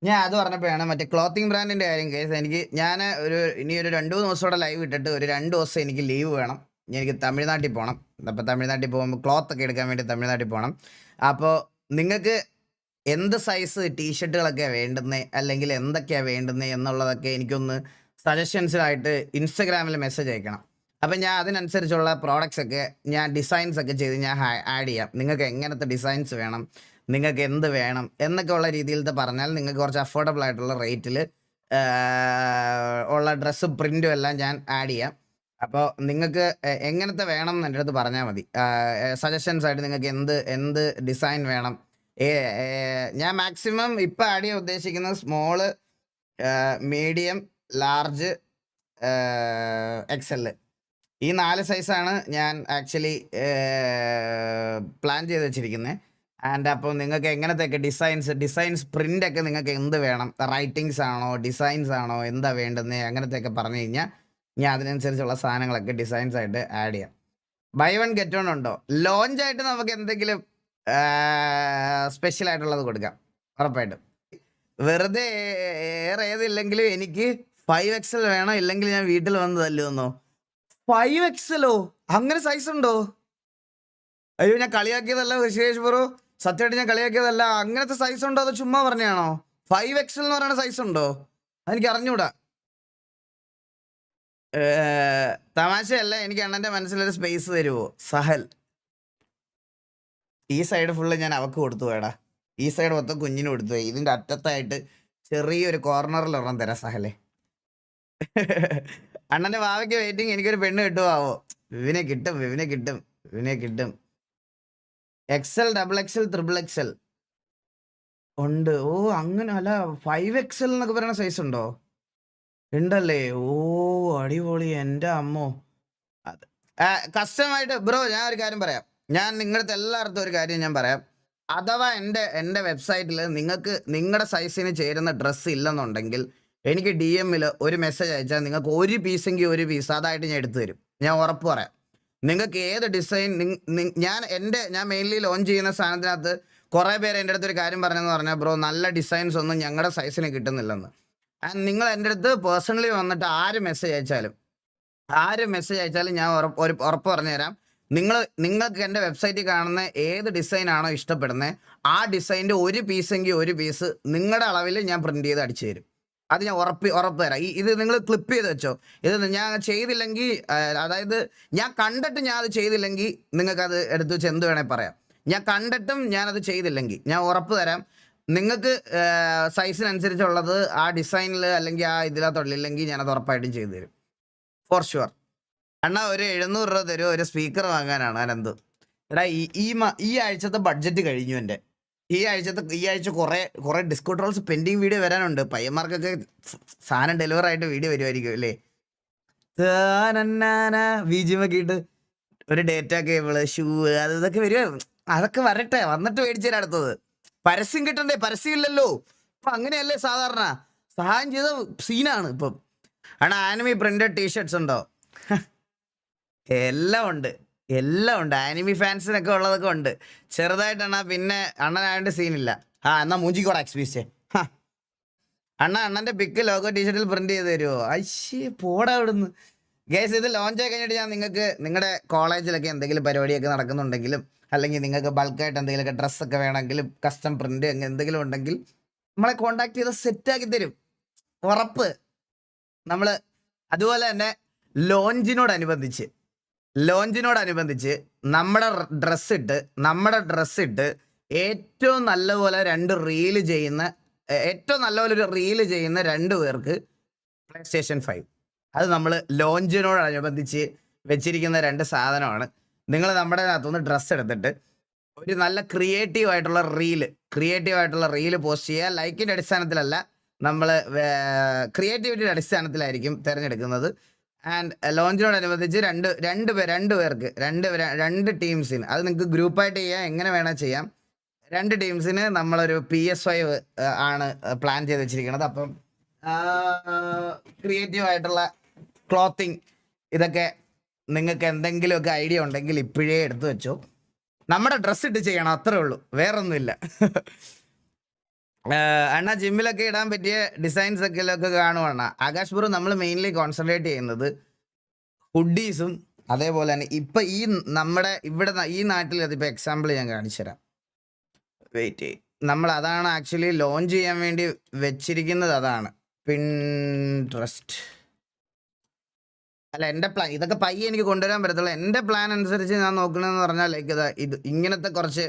ഞാൻ അത് പറഞ്ഞപ്പോഴാണ് മറ്റേ ക്ലോത്തിങ് ബ്രാൻഡിന്റെ കാര്യം കേസ്. ഇനി ഒരു 2-3 ദിവസത്തോടെ ലൈവ് ഇട്ടിട്ട് ഒരു 2 ദിവസം എനിക്ക് ലീവ് വേണം. എനിക്ക് തമിഴ്നാട്ടിൽ പോകണം. അപ്പോൾ തമിഴ്നാട്ടിൽ പോകുമ്പോൾ ക്ലോത്ത് ഒക്കെ എടുക്കാൻ വേണ്ടി തമിഴ്നാട്ടിൽ പോകണം. അപ്പോൾ നിങ്ങൾക്ക് എന്ത് സൈസ് ടീഷർട്ടുകളൊക്കെയാണ് വേണ്ടുന്നത്, അല്ലെങ്കിൽ എന്തൊക്കെയാണ് വേണ്ടുന്നത് എന്നുള്ളതൊക്കെ എനിക്കൊന്ന് സജഷൻസിലായിട്ട് ഇൻസ്റ്റഗ്രാമിൽ മെസ്സേജ് അയക്കണം. അപ്പം ഞാൻ അതിനനുസരിച്ചുള്ള പ്രോഡക്റ്റ്സ് ഒക്കെ ഡിസൈൻസ് ഒക്കെ ചെയ്ത് ഞാൻ ആഡ് ചെയ്യാം. നിങ്ങൾക്ക് എങ്ങനത്തെ ഡിസൈൻസ് വേണം, നിങ്ങൾക്ക് എന്ത് വേണം എന്നൊക്കെ ഉള്ള രീതിയിലത്തെ പറഞ്ഞാൽ നിങ്ങൾക്ക് കുറച്ച് അഫോർഡബിൾ ആയിട്ടുള്ള റേറ്റിൽ ഉള്ള ഡ്രസ്സ് പ്രിൻറ്റും എല്ലാം ഞാൻ ആഡ് ചെയ്യാം. അപ്പോൾ നിങ്ങൾക്ക് എങ്ങനത്തെ വേണം എന്ന് എൻ്റെ അടുത്ത് പറഞ്ഞാൽ മതി. സജഷൻസ് ആയിട്ട് നിങ്ങൾക്ക് എന്ത് ഡിസൈൻ വേണം. ഞാൻ മാക്സിമം ഇപ്പം ആഡ് ചെയ്യാൻ ഉദ്ദേശിക്കുന്നത് സ്മോള്, മീഡിയം, ലാർജ്, എക്സൽ, ഈ 4 സൈസാണ് ഞാൻ ആക്ച്വലി പ്ലാൻ ചെയ്ത് വെച്ചിരിക്കുന്നത്. ആൻഡ് അപ്പോൾ നിങ്ങൾക്ക് എങ്ങനത്തെയൊക്കെ ഡിസൈൻസ് പ്രിൻ്റൊക്കെ നിങ്ങൾക്ക് എന്ത് വേണം, റൈറ്റിങ്സ് ആണോ ഡിസൈൻസ് ആണോ എന്താ വേണ്ടുന്നത്, അങ്ങനത്തെയൊക്കെ പറഞ്ഞു കഴിഞ്ഞാൽ ഞാൻ അതിനനുസരിച്ചുള്ള സാധനങ്ങളൊക്കെ ഡിസൈൻസ് ആയിട്ട് ആഡ് ചെയ്യാം. ബൈ വൺ ഗെറ്റ് വൺ ഉണ്ടോ? ലോഞ്ചായിട്ട് നമുക്ക് എന്തെങ്കിലും സ്പെഷ്യൽ ആയിട്ടുള്ളത് കൊടുക്കാം ഉറപ്പായിട്ടും. വെറുതെ ഏറെ ഏതില്ലെങ്കിലും എനിക്ക് 5XL വേണം, ഇല്ലെങ്കിൽ ഞാൻ വീട്ടിൽ വന്ന് തല്ലുവന്നോ. 5XLോ? അങ്ങനെ സൈസ് ഉണ്ടോ? അയ്യോ, ഞാൻ കളിയാക്കിയതല്ല വിശേഷ് ബ്രോ, സത്യമായിട്ട് ഞാൻ കളിയാക്കിയതല്ല. അങ്ങനത്തെ സൈസ് ഉണ്ടോ അതോ ചുമ്മാ പറഞ്ഞാണോ? 5XL എന്ന് പറയുന്ന സൈസ് ഉണ്ടോ? അതെനിക്ക് അറിഞ്ഞൂടാ. തമാശയല്ല, എനിക്ക് അണ്ണൻ്റെ മനസ്സിലൊരു സ്പേസ് തരുമോ സഹൽ? ഈ സൈഡ് ഫുള്ള് ഞാൻ അവക്ക് കൊടുത്തു വേടാ, ഈ സൈഡ് മൊത്തം കുഞ്ഞിന് കൊടുത്തു. ഇതിൻ്റെ അറ്റത്തായിട്ട് ചെറിയൊരു കോർണറിൽ ഒരെണ്ണം തരാം സഹലേ. അണ്ണൻ്റെ വാവയ്ക്ക് വെയിറ്റിംഗ്. എനിക്കൊരു പെണ്ണ് കിട്ടുമാവോ? വിവിനെ കിട്ടും. XL, XXL, XXL ഉണ്ട്. ഓ അങ്ങനെ അല്ല, 5XL എന്നൊക്കെ പറയുന്ന സൈസ് ഉണ്ടോ? ഉണ്ടല്ലേ? ഓ അടിപൊളി, എൻ്റെ അമ്മോ. അത് കസ്റ്റമായിട്ട് ബ്രോ, ഞാൻ ഒരു കാര്യം പറയാം. ഞാൻ നിങ്ങളുടെ എല്ലായിടത്തും ഒരു കാര്യം ഞാൻ പറയാം. അഥവാ എൻ്റെ വെബ്സൈറ്റിൽ നിങ്ങൾക്ക് നിങ്ങളുടെ സൈസിന് ചേരുന്ന ഡ്രസ്സ് ഇല്ലെന്നുണ്ടെങ്കിൽ എനിക്ക് DM-ൽ ഒരു മെസ്സേജ് അയച്ചാൽ നിങ്ങൾക്ക് ഒരു പീസെങ്കിൽ ഒരു പീസ് അതായിട്ട് ഞാൻ എടുത്തു തരും. ഞാൻ ഉറപ്പ് പറയാം. നിങ്ങൾക്ക് ഏത് ഡിസൈൻ ഞാൻ മെയിൻലി ലോഞ്ച് ചെയ്യുന്ന സാധനത്തിനകത്ത് കുറേ പേര് എൻ്റെ അടുത്തൊരു കാര്യം പറഞ്ഞെന്ന് പറഞ്ഞാൽ, ബ്രോ നല്ല ഡിസൈൻസ് ഒന്നും ഞങ്ങളുടെ സൈസിന് കിട്ടുന്നില്ലെന്ന്. ആൻഡ് നിങ്ങൾ എൻ്റെ അടുത്ത് പേഴ്സണലി വന്നിട്ട് ആര് മെസ്സേജ് അയച്ചാലും ഞാൻ ഉറപ്പ് പറഞ്ഞു തരാം. നിങ്ങൾക്ക് എൻ്റെ വെബ്സൈറ്റിൽ കാണുന്ന ഏത് ഡിസൈനാണോ ഇഷ്ടപ്പെടുന്നത് ആ ഡിസൈൻ്റെ ഒരു പീസെങ്കിൽ ഒരു പീസ് നിങ്ങളുടെ അളവിൽ ഞാൻ പ്രിൻ്റ് ചെയ്ത് അടിച്ചു തരും. അത് ഞാൻ ഉറപ്പ് തരാം. ഇത് നിങ്ങൾ ക്ലിപ്പ് ചെയ്ത് വെച്ചോ. ഇത് ഞാൻ ചെയ്തില്ലെങ്കിൽ, അതായത് ഞാൻ കണ്ടിട്ട് ഞാൻ അത് ചെയ്തില്ലെങ്കിൽ നിങ്ങൾക്കത് എടുത്ത് വെച്ച് എന്ത് വേണേൽ പറയാം. ഞാൻ കണ്ടിട്ടും ഞാനത് ചെയ്തില്ലെങ്കിൽ ഞാൻ ഉറപ്പ് തരാം, നിങ്ങൾക്ക് സൈസിനനുസരിച്ചുള്ളത് ആ ഡിസൈനിൽ അല്ലെങ്കിൽ ആ ഇതിനകത്തുള്ളില്ലെങ്കിൽ ഞാനത് ഉറപ്പായിട്ടും ചെയ്തു തരും, ഫോർ ഷുവർ. അണ്ണാ ഒരു 700 രൂപ തരുമോ ഒരു സ്പീക്കർ വാങ്ങാനാണ് അനന്ത്. എടാ ഈ ആഴ്ചത്തെ ബഡ്ജറ്റ് കഴിഞ്ഞു എൻ്റെ. ഈ ആഴ്ച കുറേ ഡിസ്കോ ട്രോൾസ് പെൻഡിങ് വീഡിയോ വരാനുണ്ട്. പയ്യന്മാർക്കൊക്കെ സാധനം ഡെലിവർ ആയിട്ട് വീഡിയോ വരുമായിരിക്കും അല്ലേ? ബീജിമൊക്കെ ഇട്ട് ഒരു ഡേറ്റ കേബിള്, ഷൂ, ഇതൊക്കെ വരുമോ? അതൊക്കെ വരട്ടെ, വന്നിട്ട് മേടിച്ചു തരാം അടുത്തത്. പരസ്യം കിട്ടണ്ടേ? പരസ്യം ഇല്ലല്ലോ ഇപ്പൊ. അങ്ങനെയല്ലേ സാധാരണ. സഹായം ചെയ്ത സീനാണ് ഇപ്പം. അണ്ണാ ആനിമി പ്രിന്റഡ് ടീഷർട്സ് ഉണ്ടോ? എല്ലാം ഉണ്ട്. ആനിമി ഫാൻസിനൊക്കെ ഉള്ളതൊക്കെ ഉണ്ട് ചെറുതായിട്ടണ്ണാ. പിന്നെ അണ്ണനായതുകൊണ്ട് സീനില്ല. എന്നാ മൂഞ്ചിക്കോടാ എക്സ്പീസേ. അണ്ണൻ്റെ പിക്ക് ലോഗോ ടീഷർട്ടിൽ പ്രിന്റ് ചെയ്ത് തരുമോ? അയ്യേ പോടാ അവിടുന്ന്. ഗേസ്, ഇത് ലോഞ്ച് ആയി കഴിഞ്ഞിട്ട് ഞാൻ നിങ്ങൾക്ക് നിങ്ങളുടെ കോളേജിലൊക്കെ എന്തെങ്കിലും പരിപാടിയൊക്കെ നടക്കുന്നുണ്ടെങ്കിലും, അല്ലെങ്കിൽ നിങ്ങൾക്ക് ബൾക്കായിട്ട് എന്തെങ്കിലുമൊക്കെ ഡ്രസ്സൊക്കെ വേണമെങ്കിലും കസ്റ്റം പ്രിന്റ് എന്തെങ്കിലും ഉണ്ടെങ്കിൽ നമ്മളെ കോണ്ടാക്ട് ചെയ്ത് സെറ്റാക്കി തരും, ഉറപ്പ്. നമ്മൾ അതുപോലെ തന്നെ ലോഞ്ചിനോടനുബന്ധിച്ച് നമ്മുടെ ഡ്രസ്സ് ഇട്ട് ഏറ്റവും നല്ലപോലെ ഒരു റീല് ചെയ്യുന്ന 2 പേർക്ക് PlayStation 5. അത് നമ്മൾ ലോഞ്ചിനോടനുബന്ധിച്ച് വെച്ചിരിക്കുന്ന 2 സാധനമാണ്. നിങ്ങൾ നമ്മുടെ അകത്തുനിന്ന് ഡ്രസ്സ് എടുത്തിട്ട് ഒരു നല്ല ക്രിയേറ്റീവ് ആയിട്ടുള്ള റീല് പോസ്റ്റ് ചെയ്യുക. ലൈക്കിൻ്റെ അടിസ്ഥാനത്തിലല്ല, നമ്മൾ ക്രിയേറ്റിവിറ്റിയുടെ അടിസ്ഥാനത്തിലായിരിക്കും തിരഞ്ഞെടുക്കുന്നത്. ആൻഡ് ലോഞ്ചിനോടനുബന്ധിച്ച് രണ്ട് ടീംസിന്, അത് നിങ്ങൾക്ക് ഗ്രൂപ്പായിട്ട് ചെയ്യാം, എങ്ങനെ വേണേൽ ചെയ്യാം. 2 ടീംസിന് നമ്മളൊരു PS5 ആണ് പ്ലാൻ ചെയ്ത് വെച്ചിരിക്കുന്നത്. അപ്പം ക്രിയേറ്റീവ് ആയിട്ടുള്ള ക്ലോത്തിങ് ഇതൊക്കെ നിങ്ങൾക്ക് എന്തെങ്കിലുമൊക്കെ ഐഡിയ ഉണ്ടെങ്കിൽ ഇപ്പോഴേ എടുത്തു വെച്ചോ. നമ്മുടെ ഡ്രസ്സ് ഇട്ട് ചെയ്യണം, അത്രേ ഉള്ളൂ, വേറൊന്നുമില്ല. അണ്ണാ ജിമ്മിലൊക്കെ ഇടാൻ പറ്റിയ ഡിസൈൻസ് ഒക്കെ കാണുവാണ്. ആകാശ് ബ്രോ നമ്മൾ മെയിൻലി കോൺസെൻട്രേറ്റ് ചെയ്യുന്നത് ഹുഡീസും അതേപോലെ തന്നെ ഇപ്പൊ ഈ നമ്മുടെ ഇവിടെ ഈ നാട്ടിൽ അതിപ്പോ എക്സാമ്പിൾ ഞാൻ കാണിച്ചുതരാം. വെയിറ്റ് ചെയ്യും. നമ്മൾ അതാണ് ആക്ച്വലി ലോഞ്ച് ചെയ്യാൻ വേണ്ടി വെച്ചിരിക്കുന്നത്. അതാണ് പിൻട്രസ്റ്റ്. അല്ല എൻ്റെ പ്ലാൻ ഇതൊക്കെ പയ്യെ എനിക്ക് കൊണ്ടുവരാൻ പറ്റത്തുള്ളൂ. എൻ്റെ പ്ലാൻ അനുസരിച്ച് ഞാൻ നോക്കണമെന്ന് പറഞ്ഞാൽ ലൈക്ക് ഇത് ഇങ്ങനത്തെ കുറച്ച്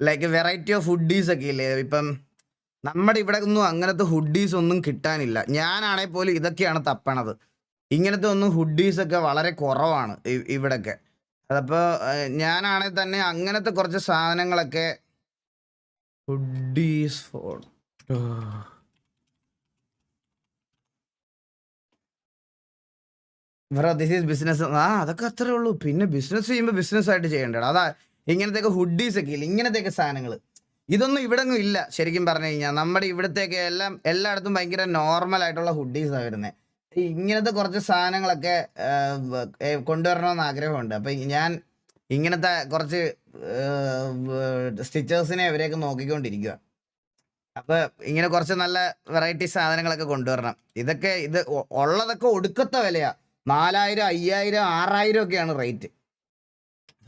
ലൈക്ക് വെറൈറ്റി ഓഫ് ഹുഡീസ് ഒക്കെ ഇല്ലേ. ഇപ്പം നമ്മുടെ ഇവിടെ ഒന്നും അങ്ങനത്തെ ഹുഡീസ് ഒന്നും കിട്ടാനില്ല. ഞാനാണെ പോലും ഇതൊക്കെയാണ് തപ്പണത്. ഇങ്ങനത്തെ ഒന്നും ഹുഡീസ് ഒക്കെ വളരെ കുറവാണ് ഇവിടൊക്കെ. അതപ്പോൾ ഞാനാണെ തന്നെ അങ്ങനത്തെ കുറച്ച് സാധനങ്ങളൊക്കെ hoodies for bro this is business. അതൊക്കെ അത്രേ ഉള്ളൂ. പിന്നെ ബിസിനസ് ചെയ്യുമ്പോൾ ബിസിനസ് ആയിട്ട് ചെയ്യേണ്ടത്. അതാ ഇങ്ങനത്തെയൊക്കെ ഹുഡീസ് ഒക്കെ ഇല്ല, ഇങ്ങനത്തെയൊക്കെ സാധനങ്ങൾ ഇതൊന്നും ഇവിടെ ഒന്നും ഇല്ല. ശരിക്കും പറഞ്ഞു കഴിഞ്ഞാൽ നമ്മുടെ ഇവിടത്തേക്ക് എല്ലായിടത്തും ഭയങ്കര നോർമൽ ആയിട്ടുള്ള ഹുഡീസാണ് വരുന്നത്. ഇങ്ങനത്തെ കുറച്ച് സാധനങ്ങളൊക്കെ കൊണ്ടുവരണമെന്ന് ആഗ്രഹമുണ്ട്. അപ്പം ഞാൻ ഇങ്ങനത്തെ കുറച്ച് സ്റ്റിച്ചേഴ്സിനെ ഇവരെയൊക്കെ നോക്കിക്കൊണ്ടിരിക്കുക. അപ്പൊ ഇങ്ങനെ കുറച്ച് നല്ല വെറൈറ്റി സാധനങ്ങളൊക്കെ കൊണ്ടുവരണം. ഇത് ഉള്ളതൊക്കെ ഒടുക്കത്തെ വിലയാ. 4000, 5000, 6000 ഒക്കെയാണ് റേറ്റ്.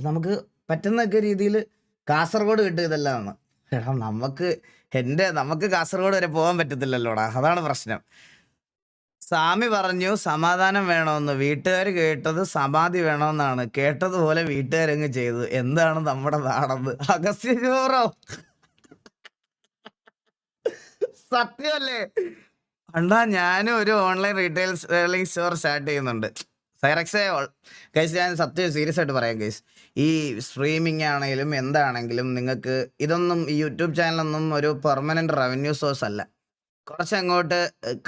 നമുക്ക് പറ്റുന്നൊക്കെ രീതിയിൽ കാസർഗോഡ് കിട്ടും ഇതെല്ലാം. എടാ നമുക്ക് കാസർഗോഡ് വരെ പോകാൻ പറ്റത്തില്ലല്ലോടാ, അതാണ് പ്രശ്നം. സ്വാമി പറഞ്ഞു സമാധാനം വേണമെന്ന്, വീട്ടുകാർ കേട്ടത് സമാധി വേണമെന്നാണ്. കേട്ടതുപോലെ വീട്ടുകാരങ്ങ് ചെയ്തു. എന്താണ് നമ്മുടെ നാടെന്ന് അഗസ്ത്യജോറോ സത്യമല്ലേ അണ്ടാ? ഞാനും ഒരു online retail selling store start ചെയ്യുന്നുണ്ട്. സൈറക്സേ ഗൈസ്, ഞാൻ സത്യം സീരിയസ് ആയിട്ട് പറയാം ഗൈസ്. ഈ സ്ട്രീമിംഗ് ആണെങ്കിലും എന്താണെങ്കിലും നിങ്ങൾക്ക് ഇതൊന്നും ഈ യൂട്യൂബ് ചാനലൊന്നും ഒരു പെർമനന്റ് റവന്യൂ സോഴ്സ് അല്ല. കുറച്ചങ്ങോട്ട്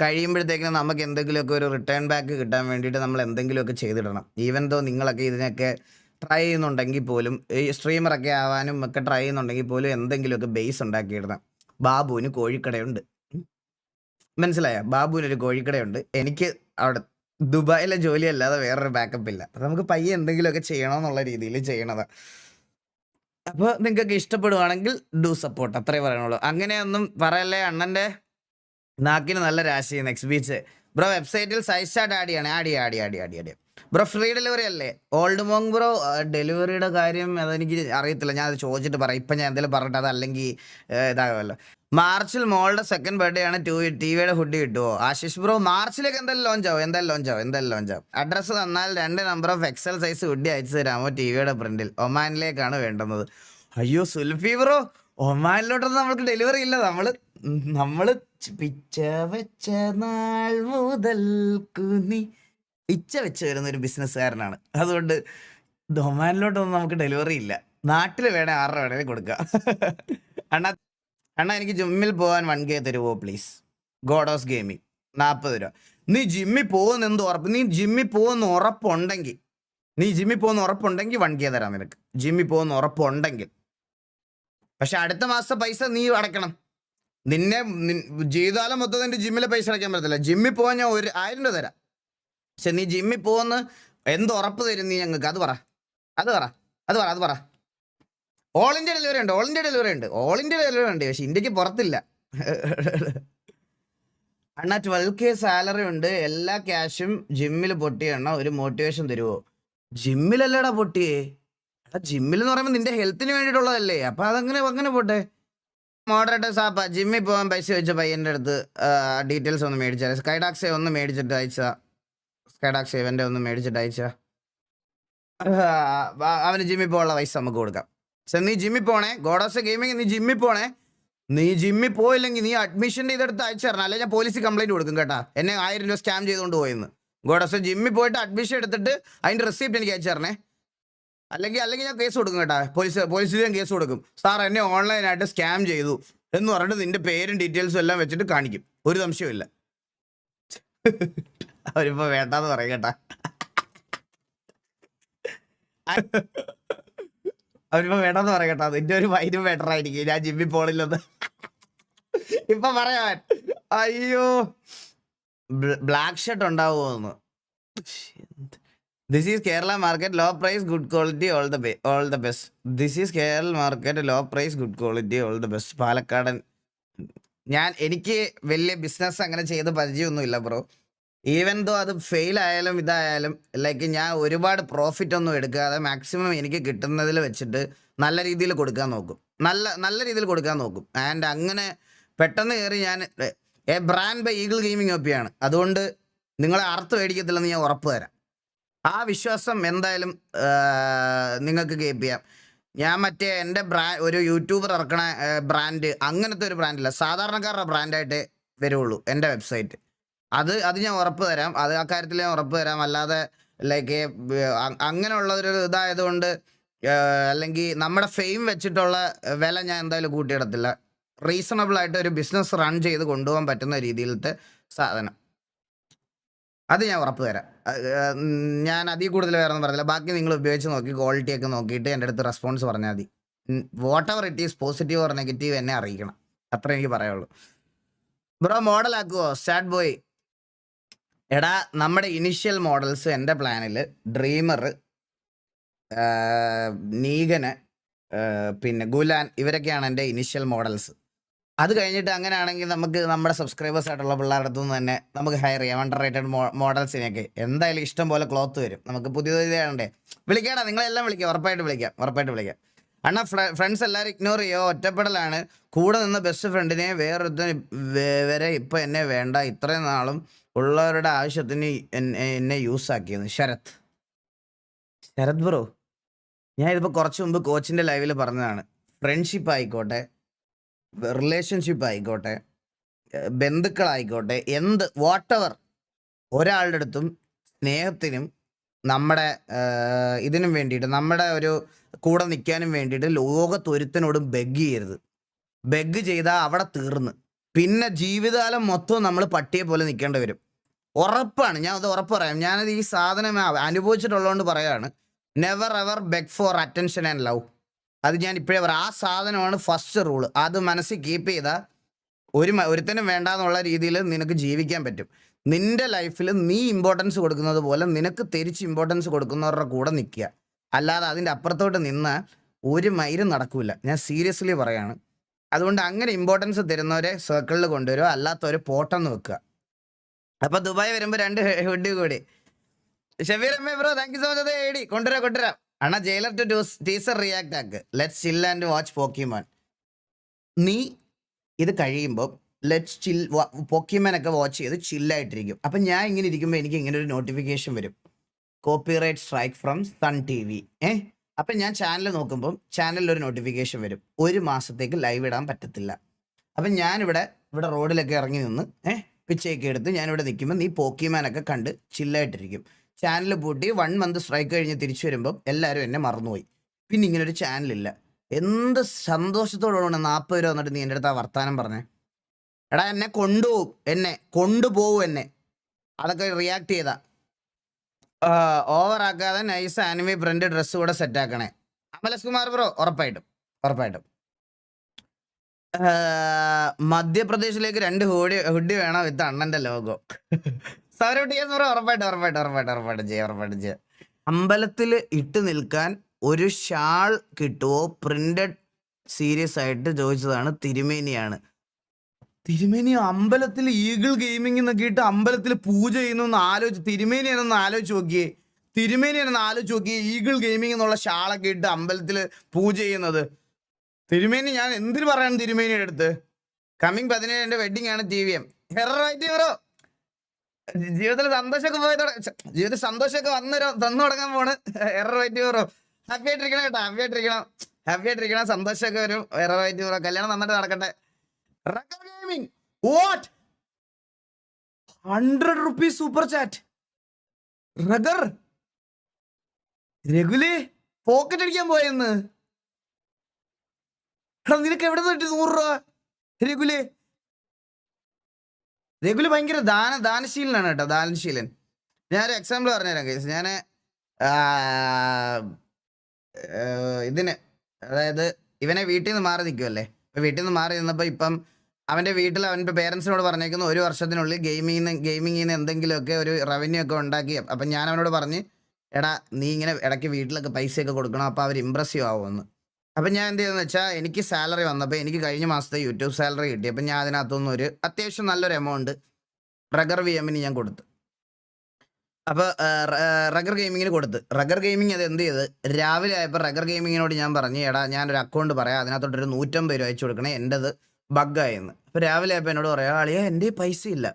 കഴിയുമ്പോഴത്തേക്കും നമുക്ക് എന്തെങ്കിലുമൊക്കെ ഒരു റിട്ടേൺ ബാക്ക് കിട്ടാൻ വേണ്ടിയിട്ട് നമ്മൾ എന്തെങ്കിലുമൊക്കെ ചെയ്തിടണം. ഈവൻ ദോ നിങ്ങളൊക്കെ ഇതിനൊക്കെ ട്രൈ ചെയ്യുന്നുണ്ടെങ്കിൽ പോലും, ഈ സ്ട്രീമറൊക്കെ ആവാനും ഒക്കെ ട്രൈ ചെയ്യുന്നുണ്ടെങ്കിൽ പോലും എന്തെങ്കിലുമൊക്കെ ബേസ് ഉണ്ടാക്കിയിടണം. ബാബുവിന് കോഴിക്കടയുണ്ട്, മനസ്സിലായ? ബാബുവിനൊരു കോഴിക്കടയുണ്ട്. എനിക്ക് അവിടെ ദുബായിലെ ജോലി അല്ലാതെ വേറൊരു ബാക്കപ്പ് ഇല്ല. അപ്പം നമുക്ക് പയ്യെ എന്തെങ്കിലുമൊക്കെ ചെയ്യണമെന്നുള്ള രീതിയിൽ ചെയ്യണതാണ്. അപ്പോൾ നിങ്ങൾക്കൊക്കെ ഇഷ്ടപ്പെടുവാണെങ്കിൽ ഡു സപ്പോർട്ട്, അത്രേ പറയണുള്ളൂ. അങ്ങനെയൊന്നും പറയല്ലേ. അണ്ണൻ്റെ നാക്കിന് നല്ല രാശി. നെക്സ്റ്റ് ബീച്ച് ബ്രോ വെബ്സൈറ്റിൽ സൈസ് ചാർട്ട് ആഡ് ചെയ്യണേ. Add bro. ഫ്രീ ഡെലിവറി അല്ലേ? ഓൾഡ് മോങ് ബ്രോ ഡെലിവറിയുടെ കാര്യം അതെനിക്ക് അറിയത്തില്ല. ഞാൻ അത് ചോദിച്ചിട്ട് പറയാം. ഇപ്പം ഞാൻ എന്തെങ്കിലും പറഞ്ഞിട്ട് അതല്ലെങ്കിൽ ഇതാകുമല്ലോ. മാർച്ചിൽ മോളുടെ സെക്കൻഡ് ബർത്ത്ഡേ ആണ്. ടി വിയുടെ ഹുഡി കിട്ടുമോ? ആശിഷ് ബ്രോ മാർച്ചിലേക്ക് എന്തായാലും ലോഞ്ച് ആവും. അഡ്രസ്സ് തന്നാൽ 2 number of XL size hoodie അയച്ചു തരാമോ? ടി വിയുടെ പ്രിന്റിൽ. ഒമാനിലേക്കാണ് വേണ്ടുന്നത്. അയ്യോ സുൽഫി ബ്രോ, ഒമാനിലോട്ടൊന്നും നമ്മൾക്ക് ഡെലിവറി ഇല്ല. നമ്മള് പിച്ച വെച്ച നാൾ മുതൽക്കു നീ പിച്ച വെച്ച് വരുന്ന ഒരു ബിസിനസ്സുകാരനാണ്. അതുകൊണ്ട് ഒമാനിലോട്ടൊന്നും നമുക്ക് ഡെലിവറി ഇല്ല. നാട്ടിൽ വേണേ 6 രൂപ വേണേലും കൊടുക്കാം. അണ്ണാ എനിക്ക് ജിമ്മിൽ പോകാൻ 1K തരുമോ പ്ലീസ്? ഗോഡോസ് ഗെയിമിങ് 40 രൂപ. നീ ജിമ്മിൽ പോകുന്ന എന്ത് ഉറപ്പ്? നീ ജിമ്മിൽ പോകുന്ന ഉറപ്പുണ്ടെങ്കിൽ 1K തരാം നിനക്ക്. ജിമ്മിൽ പോകുന്ന ഉറപ്പുണ്ടെങ്കിൽ. പക്ഷെ അടുത്ത മാസത്തെ പൈസ നീ അടയ്ക്കണം. നിന്നെ ജീവിതകാലം മൊത്തം നിന്റെ ജിമ്മിലെ പൈസ അടയ്ക്കാൻ പറ്റത്തില്ല. ജിമ്മിൽ പോകാൻ ഞാൻ 1000 രൂപ തരാം. പക്ഷെ നീ ജിമ്മിൽ പോകുന്ന എന്ത് ഉറപ്പ് തരും നീ ഞങ്ങൾക്ക്? അത് പറ. ഓൾ ഇന്ത്യ ഡെലിവറി ഉണ്ട്. പക്ഷെ ഇന്ത്യക്ക് പുറത്തില്ല. അണ്ണാ 12K സാലറി ഉണ്ട്. എല്ലാ ക്യാഷും ജിമ്മിൽ പൊട്ടിയണ്ണ. ഒരു മോട്ടിവേഷൻ തരുമോ? ജിമ്മിലല്ലേടാ പൊട്ടിയേ. ജിമ്മിൽ എന്ന് പറയുമ്പോൾ നിന്റെ ഹെൽത്തിന് വേണ്ടിയിട്ടുള്ളതല്ലേ. അപ്പൊ അങ്ങനെ പോട്ടെ. മോഡറേറ്റേഴ്സ് ആപ്പാ ജിമ്മിൽ പോകാൻ പൈസ വെച്ച പയ്യൻ്റെ അടുത്ത് ഡീറ്റെയിൽസ് ഒന്ന് മേടിച്ചാൽ. സ്കൈഡാക്സ് ഒന്ന് മേടിച്ചിട്ട് അയച്ചാ. സ്കൈഡാക്സ് ഇവൻ്റെ ഒന്ന് മേടിച്ചിട്ട് അയച്ചാ. അവന് ജിമ്മിൽ പോകാനുള്ള പൈസ നമുക്ക് കൊടുക്കാം. പക്ഷെ നീ ജിമ്മിൽ പോണേ. ഗോഡോസ് ഗെയിമിങ് നീ ജിമ്മിൽ പോണേ. നീ ജിമ്മിൽ പോയില്ലെങ്കിൽ നീ അഡ്മിഷൻ്റെ ഇതെടുത്ത് അയച്ചു തരണം. അല്ലെങ്കിൽ ഞാൻ പോലീസിൽ കംപ്ലൈൻറ്റ് കൊടുക്കും കേട്ടാ. എന്നെ 1000 രൂപ സ്കാം ചെയ്തുകൊണ്ട് പോയെന്ന്. ഗോഡോസ് ജിമ്മിൽ പോയിട്ട് അഡ്മിഷൻ എടുത്തിട്ട് അതിൻ്റെ റെസിപ്റ്റ് എനിക്ക് അയച്ചു തരണേ. അല്ലെങ്കിൽ ഞാൻ കേസ് കൊടുക്കും കേട്ടാ. പോലീസിൽ ഞാൻ കേസ് കൊടുക്കും. സാർ എന്നെ ഓൺലൈനായിട്ട് സ്കാം ചെയ്തു എന്ന് പറഞ്ഞിട്ട് നിന്റെ പേരും ഡീറ്റെയിൽസും എല്ലാം വെച്ചിട്ട് കാണിക്കും. ഒരു സംശയമില്ല. അവരിപ്പോ വേണ്ടാന്ന് പറയും കേട്ടാ. അതിന്റെ ഒരു വൈരും ബെറ്റർ ആയിരിക്കും. ഞാൻ ജിമ്മിൽ പോണില്ലെന്ന് ഇപ്പൊ പറയാൻ. അയ്യോ ബ്ലാക്ക് ഷർട്ട് ഉണ്ടാവുമോന്ന്. This is Kerala market, low price, good quality, all the best. This is Kerala market, low price, good quality, all the best. പാലക്കാടൻ എനിക്ക് വലിയ ബിസിനസ് അങ്ങനെ ചെയ്ത് പരിചയമൊന്നുമില്ല ബ്രോ. ഈവൻ ദോ അത് ഫെയിൽ ആയാലും ഇതായാലും ലൈക്ക് ഞാൻ ഒരുപാട് പ്രോഫിറ്റ് ഒന്നും എടുക്കാതെ മാക്സിമം എനിക്ക് കിട്ടുന്നതിൽ വെച്ചിട്ട് നല്ല രീതിയിൽ കൊടുക്കാൻ നോക്കും. നല്ല രീതിയിൽ കൊടുക്കാൻ നോക്കും. ആൻഡ് അങ്ങനെ പെട്ടെന്ന് കയറി ഞാൻ ബ്രാൻഡ് ബൈ ഈഗിൾ ഗെയിമിംഗ് ഒപ്പിയാണ്. അതുകൊണ്ട് നിങ്ങളെ അർത്ഥം മേടിക്കത്തില്ലെന്ന് ഞാൻ ഉറപ്പ് തരാം. ആ വിശ്വാസം എന്തായാലും നിങ്ങൾക്ക് കീപ്പ് ചെയ്യാം. ഞാൻ മറ്റേ എൻ്റെ ഒരു യൂട്യൂബർ ഇറക്കണ ബ്രാൻഡ് അങ്ങനത്തെ ഒരു ബ്രാൻഡില്ല, സാധാരണക്കാരുടെ ബ്രാൻഡായിട്ട് വരുള്ളൂ എൻ്റെ വെബ്സൈറ്റ്. അത് ഞാൻ ഉറപ്പ് തരാം. അത് ആ കാര്യത്തിൽ ഞാൻ ഉറപ്പ് തരാം. അല്ലാതെ ലൈക്ക് അങ്ങനെയുള്ളൊരു ഇതായതുകൊണ്ട് അല്ലെങ്കിൽ നമ്മുടെ ഫെയിം വെച്ചിട്ടുള്ള വില ഞാൻ എന്തായാലും കൂട്ടിയിടത്തില്ല. റീസണബിൾ ആയിട്ട് ഒരു ബിസിനസ് റൺ ചെയ്ത് കൊണ്ടുപോകാൻ പറ്റുന്ന രീതിയിലത്തെ സാധനം, അത് ഞാൻ ഉറപ്പ് തരാം. ഞാൻ അതിൽ കൂടുതൽ വേറെ ഒന്നും പറഞ്ഞില്ല. ബാക്കി നിങ്ങൾ ഉപയോഗിച്ച് നോക്കി ക്വാളിറ്റി ഒക്കെ നോക്കിയിട്ട് എൻ്റെ അടുത്ത് റെസ്പോൺസ് പറഞ്ഞാൽ മതി. Whatever it is, positive or negative, എന്നെ അറിയിക്കണം. അത്ര എനിക്ക് പറയുള്ളൂ. ബ്രോ മോഡലാക്കുവോ സാഡ് ബോയ്? എടാ നമ്മുടെ ഇനിഷ്യൽ മോഡൽസ് എൻ്റെ പ്ലാനിൽ ഡ്രീമർ, നീഗന്, പിന്നെ ഗുലാൻ, ഇവരൊക്കെയാണ് എൻ്റെ ഇനിഷ്യൽ മോഡൽസ്. അത് കഴിഞ്ഞിട്ട് അങ്ങനെയാണെങ്കിൽ നമുക്ക് നമ്മുടെ സബ്സ്ക്രൈബേഴ്സ് ആയിട്ടുള്ള പിള്ളേരുടെ അടുത്തു നിന്ന് തന്നെ നമുക്ക് ഹയർ ചെയ്യാം അണ്ടർ റേറ്റഡ് മോഡൽസിനെയൊക്കെ. എന്തായാലും ഇഷ്ടം പോലെ ക്ലോത്ത് വരും. നമുക്ക് പുതിയതേ വിളിക്കാടാ, നിങ്ങളെല്ലാം വിളിക്കാം, ഉറപ്പായിട്ട് വിളിക്കാം. അണ്ണാ ഫ്രണ്ട്സ് എല്ലാവരും ഇഗ്നോർ ചെയ്യോ, ഒറ്റപ്പെടലാണ്. കൂടെ നിന്ന് ബെസ്റ്റ് ഫ്രണ്ടിനെ വേറൊരുത്തന് വരെ ഇപ്പം എന്നെ വേണ്ട, ഇത്രയും നാളും ഉള്ളവരുടെ ആവശ്യത്തിന് എന്നെ യൂസ് ആക്കിയെന്ന്. ശരത് ബ്രോ, ഞാൻ ഇതിപ്പോൾ കുറച്ച് മുമ്പ് കോച്ചിൻ്റെ ലൈവിൽ പറഞ്ഞതാണ്. ഫ്രണ്ട്ഷിപ്പ് ആയിക്കോട്ടെ, റിലേഷൻഷിപ്പ് ആയിക്കോട്ടെ, ബന്ധുക്കളായിക്കോട്ടെ, വാട്ടെവർ, ഒരാളുടെ അടുത്തും സ്നേഹത്തിനും നമ്മുടെ ഇതിനും വേണ്ടിയിട്ട്, നമ്മുടെ ഒരു കൂടെ നിൽക്കാനും വേണ്ടിയിട്ട് ലോകത്തൊരുത്തനോടും ബെഗ് ചെയ്യരുത്. ബെഗ് ചെയ്താൽ അവിടെ തീർന്ന് പിന്നെ ജീവിതകാലം മൊത്തം നമ്മൾ പട്ടിയെ പോലെ നിൽക്കേണ്ടി വരും. ഉറപ്പാണ്, ഞാൻ അത് ഉറപ്പ് പറയാം. ഞാനത് ഈ സാധനം അനുഭവിച്ചിട്ടുള്ളതുകൊണ്ട് പറയാണ്. Never ever beg four attention and love. അത് ഞാൻ ഇപ്പോഴേ പറയാം. ആ സാധനമാണ് ഫസ്റ്റ് റൂള്. അത് മനസ്സിൽ കീപ്പ് ചെയ്താൽ ഒരുത്തനും വേണ്ടാന്നുള്ള രീതിയിൽ നിനക്ക് ജീവിക്കാൻ പറ്റും. നിന്റെ ലൈഫിൽ നീ ഇമ്പോർട്ടൻസ് കൊടുക്കുന്നത് പോലെ നിനക്ക് തിരിച്ച് ഇമ്പോർട്ടൻസ് കൊടുക്കുന്നവരുടെ കൂടെ നിൽക്കുക. അല്ലാതെ അതിൻ്റെ അപ്പുറത്തോട്ട് നിന്ന് ഒരു മൈലും നടക്കില്ല. ഞാൻ സീരിയസ്ലി പറയാണ്. അതുകൊണ്ട് അങ്ങനെ ഇമ്പോർട്ടൻസ് തരുന്നവരെ സർക്കിളിൽ കൊണ്ടുവരിക, അല്ലാത്തവരെ പോട്ടെന്ന് വെക്കുക. അപ്പം ദുബായ് വരുമ്പോൾ 2 ഹുഡി കൂടി. Shabeer M A bro, thank you so much. അത് കൊണ്ടുവരാം അണ്ണാ. ജയിലർ ടു ടീസർ റിയാക്ട് ആക്ക്. Let's chill and watch Pokemon. നീ ഇത് കഴിയുമ്പോൾ ലെറ്റ്സ് ചിൽ പോക്കിമോനൊക്കെ വാച്ച് ചെയ്ത് ചില്ലായിട്ടിരിക്കും. അപ്പം ഞാൻ ഇങ്ങനെ ഇരിക്കുമ്പോൾ എനിക്ക് ഇങ്ങനെ ഒരു നോട്ടിഫിക്കേഷൻ വരും, copyright strike from Sun TV. അപ്പം ഞാൻ ചാനൽ നോക്കുമ്പം ചാനലിൽ ഒരു നോട്ടിഫിക്കേഷൻ വരും, 1 മാസത്തേക്ക് ലൈവ് ഇടാൻ പറ്റത്തില്ല. അപ്പം ഞാനിവിടെ റോഡിലൊക്കെ ഇറങ്ങി നിന്ന് പിച്ചയൊക്കെ എടുത്ത് ഞാനിവിടെ നിൽക്കുമ്പോൾ നീ പോക്കിമാനൊക്കെ കണ്ട് ചില്ലായിട്ടിരിക്കും. ചാനൽ പൂട്ടി 1 മന്ത് സ്ട്രൈക്ക് കഴിഞ്ഞ് തിരിച്ചു വരുമ്പം എല്ലാവരും എന്നെ മറന്നുപോയി. പിന്നെ ഇങ്ങനൊരു ചാനലില്ല. എന്ത് സന്തോഷത്തോടാണ് 40 രൂപ വന്നിട്ട് നീ എൻ്റെ അടുത്ത് ആ വർത്താനം പറഞ്ഞേ. എടാ എന്നെ കൊണ്ടുപോകും. അതൊക്കെ റിയാക്ട് ചെയ്താ ഓവറാക്കാതെ നൈസ് ആനിമി പ്രിന്റ് ഡ്രസ്സ് കൂടെ സെറ്റാക്കണേ. അമലസ് കുമാർ ബ്രോ, ഉറപ്പായിട്ടും. മധ്യപ്രദേശിലേക്ക് 2 ഹുഡി വേണം വിത്ത് അണ്ണന്റെ logo. Saurav T S bro, ഉറപ്പായിട്ടും ചെയ്യാം. അമ്പലത്തിൽ ഇട്ട് നിൽക്കാൻ ഒരു ഷാൾ കിട്ടുമോ? പ്രിന്റഡ് സീരിയസ് ആയിട്ട് ചോദിച്ചതാണ്. തിരുമേനിയാണ്. തിരുമേനി അമ്പലത്തിൽ ഈഗിൾ ഗെയിമിംഗ് എന്നൊക്കെ ഇട്ട് അമ്പലത്തിൽ പൂജ ചെയ്യുന്ന തിരുമേനിയാണെന്ന് ആലോചിച്ച് നോക്കിയേ. ഈഗിൾ ഗെയിമിംഗ് എന്നുള്ള ഷാളൊക്കെ ഇട്ട് അമ്പലത്തിൽ പൂജ ചെയ്യുന്നത്. തിരുമേനി, ഞാൻ എന്തിനു പറയണം തിരുമേനിയുടെ അടുത്ത്? കമ്മിങ് 17 എൻ്റെ വെഡിങ് ആണ്. TVM ബ്രോ, ജീവിതത്തിൽ സന്തോഷമൊക്കെ തന്നു തുടങ്ങാൻ പോണ്. ബ്രോ, ഹാപ്പി ആയിട്ടിരിക്കണം കേട്ടോ. ഹാപ്പി ആയിട്ടിരിക്കണം. സന്തോഷമൊക്കെ വരും. ബ്രോ, കല്യാണം നന്നായിട്ട് നടക്കട്ടെ. Ruger gaming, what 100 rupees super chat. Ruger രഘുലേ, പോക്കറ്റ് അടിക്കാൻ പോയെന്ന്. നിനക്ക് എവിടെ നിന്ന് കിട്ടി 100 രൂപ? രഘുല് ഭയങ്കര ദാനശീലനാണ് കേട്ടോ. ഞാനൊരു എക്സാമ്പിൾ പറഞ്ഞുതരാം കേസ്. ഞാൻ ഇതിന്, അതായത് ഇവനെ വീട്ടിൽ നിന്ന് മാറി നിൽക്കുമല്ലേ. വീട്ടിൽ നിന്ന് മാറി നിന്നപ്പോൾ ഇപ്പം അവൻ്റെ വീട്ടിൽ അവൻ്റെ പേരൻസിനോട് പറഞ്ഞേക്കുന്നു 1 വർഷത്തിനുള്ളിൽ ഗെയിമിങ്ങിന് എന്തെങ്കിലുമൊക്കെ ഒരു റവന്യൂ ഒക്കെ ഉണ്ടാക്കി. അപ്പം ഞാൻ അവനോട് പറഞ്ഞ്, എടാ നീ ഇങ്ങനെ ഇടയ്ക്ക് വീട്ടിലൊക്കെ പൈസയൊക്കെ കൊടുക്കണം, അപ്പോൾ അവർ ഇമ്പ്രസീവ് ആവുമെന്ന്. അപ്പം ഞാൻ എന്ത് ചെയ്തെന്ന് വെച്ചാൽ എനിക്ക് സാലറി വന്നപ്പോൾ എനിക്ക് കഴിഞ്ഞ മാസത്തെ യൂട്യൂബ് സാലറി കിട്ടി. അപ്പം ഞാൻ അതിനകത്തുനിന്ന് ഒരു അത്യാവശ്യം നല്ലൊരു എമൗണ്ട് റഗർ വിഎമ്മിന് ഞാൻ കൊടുത്തു. അപ്പോൾ റഗർ ഗെയിമിങ്ങിന് കൊടുത്ത് റഗർ ഗെയിമിങ് അത് എന്ത് ചെയ്ത് രാവിലെ ആയപ്പോൾ റഗർ ഗെയിമിങ്ങിനോട് ഞാൻ പറഞ്ഞു, എടാ ഞാനൊരു അക്കൗണ്ട് പറയാം, അതിനകത്തോട്ടൊരു 150 രൂപ അയച്ചു കൊടുക്കണേ, എൻ്റെത് ബഗ്ഗായെന്ന്. അപ്പോൾ രാവിലെ ആയപ്പോൾ എന്നോട് പറയാം, അളിയാ എൻ്റെ പൈസ ഇല്ല.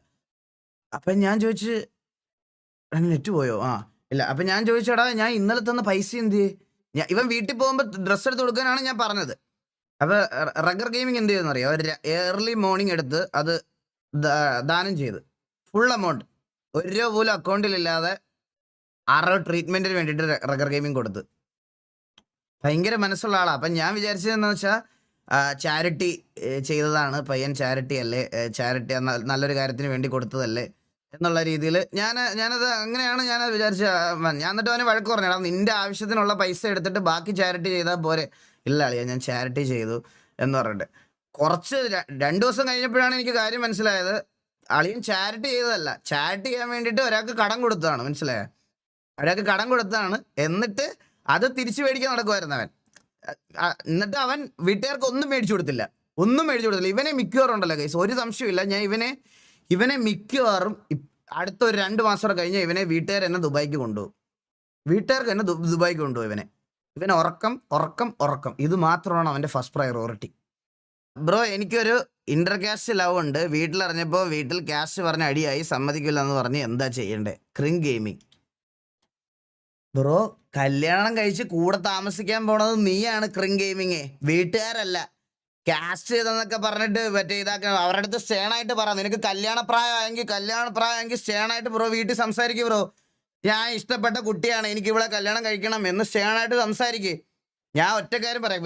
അപ്പം ഞാൻ ചോദിച്ച് നെറ്റ് പോയോ? ആ ഇല്ല. അപ്പം ഞാൻ ചോദിച്ചെടാ ഞാൻ ഇന്നലെ തന്ന പൈസ എന്ത് ഞാൻ ഇവൻ വീട്ടിൽ പോകുമ്പോൾ ഡ്രസ്സ് എടുത്ത് കൊടുക്കാനാണ് ഞാൻ പറഞ്ഞത്. അപ്പോൾ റഗർ ഗെയിമിങ് എന്ത് ചെയ്തെന്ന് അറിയാം, ഒരു ഏർലി മോർണിംഗ് എടുത്ത് അത് ദാനം ചെയ്ത് ഫുൾ എമൗണ്ട് 1 രൂപ പോലും അക്കൗണ്ടിലില്ലാതെ ആരോ ട്രീറ്റ്മെൻറ്റിന് വേണ്ടിയിട്ട് റഗർ ഗെയിമിങ് കൊടുത്ത്. ഭയങ്കര മനസ്സുള്ള ആളാണ്. അപ്പം ഞാൻ വിചാരിച്ചതെന്ന് വെച്ചാൽ ചാരിറ്റി ചെയ്തതാണ്, പയ്യൻ ചാരിറ്റി അല്ലേ, ചാരിറ്റി നല്ലൊരു കാര്യത്തിന് വേണ്ടി കൊടുത്തതല്ലേ എന്നുള്ള രീതിയിൽ ഞാനത് അങ്ങനെയാണ് ഞാനത് വിചാരിച്ചത്. ഞാൻ എന്നിട്ട് അവന് വഴക്ക് പറഞ്ഞു, എടാ നിൻ്റെ ആവശ്യത്തിനുള്ള പൈസ എടുത്തിട്ട് ബാക്കി ചാരിറ്റി ചെയ്താൽ പോരെ. ഇല്ല അളിയാ ഞാൻ ചാരിറ്റി ചെയ്തു എന്ന് പറഞ്ഞിട്ട് കുറച്ച് 2 ദിവസം കഴിഞ്ഞപ്പോഴാണ് എനിക്ക് കാര്യം മനസ്സിലായത്. അളിയൻ ചാരിറ്റി ചെയ്തതല്ല, ചാരിറ്റി ചെയ്യാൻ വേണ്ടിയിട്ട് ഒരാൾക്ക് കടം കൊടുത്തതാണ്. മനസ്സിലായോ? ഒരാൾക്ക് കടം കൊടുത്തതാണ്. എന്നിട്ട് അത് തിരിച്ചു മേടിക്കാൻ നടക്കുമായിരുന്നു അവൻ. എന്നിട്ട് അവൻ വീട്ടുകാർക്ക് ഒന്നും മേടിച്ചു കൊടുത്തില്ല. ഇവനെ മിക്കവാറും ഉണ്ടല്ലോ ഗൈസ്, ഒരു സംശയമില്ല, ഞാൻ ഇവനെ മിക്കവാറും അടുത്ത ഒരു 2 മാസം കഴിഞ്ഞാൽ ഇവനെ വീട്ടുകാർ എന്നെ ദുബായിക്ക് കൊണ്ടുപോകും. ഇവനെ ഉറക്കം ഇത് മാത്രമാണ് അവൻ്റെ ഫസ്റ്റ് പ്രയോറിറ്റി. ബ്രോ എനിക്കൊരു ഇന്റർ കാസ്റ്റ് ലവ് ഉണ്ട്. വീട്ടിലറിഞ്ഞപ്പോൾ വീട്ടിൽ കാസ്റ്റ് പറഞ്ഞ് അടിയായി, സമ്മതിക്കില്ല എന്ന് പറഞ്ഞ് എന്താ ചെയ്യണ്ടേ? ക്രിങ് ഗെയിമിങ്. ബ്രോ കല്യാണം കഴിച്ച് കൂടെ താമസിക്കാൻ പോണത് നീയാണ് ക്രിങ് ഗെയിമിങ്, വീട്ടുകാരല്ല. കാസ്റ്റ് ചെയ്തെന്നൊക്കെ പറഞ്ഞിട്ട് മറ്റേ ഇതാക്കുക. അവരുടെ അടുത്ത് സ്റ്റേണായിട്ട് പറ, നിനക്ക് കല്യാണപ്രായമെങ്കിൽ സ്റ്റേണായിട്ട് ബ്രോ വീട്ടിൽ സംസാരിക്കും. ബ്രോ ഞാൻ ഇഷ്ടപ്പെട്ട കുട്ടിയാണ്, എനിക്ക് ഇവിടെ കല്യാണം കഴിക്കണം എന്ന് സ്റ്റേണായിട്ട് സംസാരിക്കുക. ഞാൻ ഒറ്റ കാര്യം പറയാം,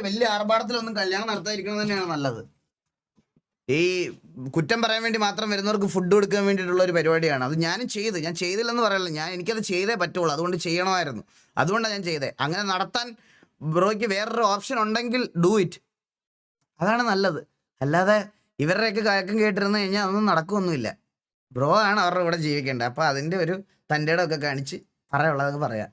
വലിയ ആർഭാടത്തിലൊന്നും കല്യാണം നടത്താതിരിക്കുന്നത് തന്നെയാണ് നല്ലത്. ഈ കുറ്റം പറയാൻ വേണ്ടി മാത്രം വരുന്നവർക്ക് ഫുഡ് കൊടുക്കാൻ വേണ്ടിയിട്ടുള്ള ഒരു പരിപാടിയാണ് അത്. ഞാൻ ചെയ്തില്ലെന്ന് പറയല്ല, എനിക്കത് ചെയ്തേ പറ്റുള്ളൂ, അതുകൊണ്ട് ചെയ്യണമായിരുന്നു, അതുകൊണ്ടാണ് ഞാൻ ചെയ്തത്. അങ്ങനെ നടത്താൻ ബ്രോയ്ക്ക് വേറൊരു ഓപ്ഷൻ ഉണ്ടെങ്കിൽ ഡൂ ഇറ്റ്, അതാണ് നല്ലത്. അല്ലാതെ ഇവരുടെയൊക്കെ കയക്കം കേട്ടിരുന്നു കഴിഞ്ഞാൽ അതൊന്നും നടക്കുമൊന്നുമില്ല. ബ്രോ ആണ് അവരുടെ കൂടെ ജീവിക്കേണ്ടത്. അപ്പോൾ അതിൻ്റെ ഒരു തൻ്റെ ഇടമൊക്കെ കാണിച്ച് പറയാനുള്ളതൊക്കെ പറയാം.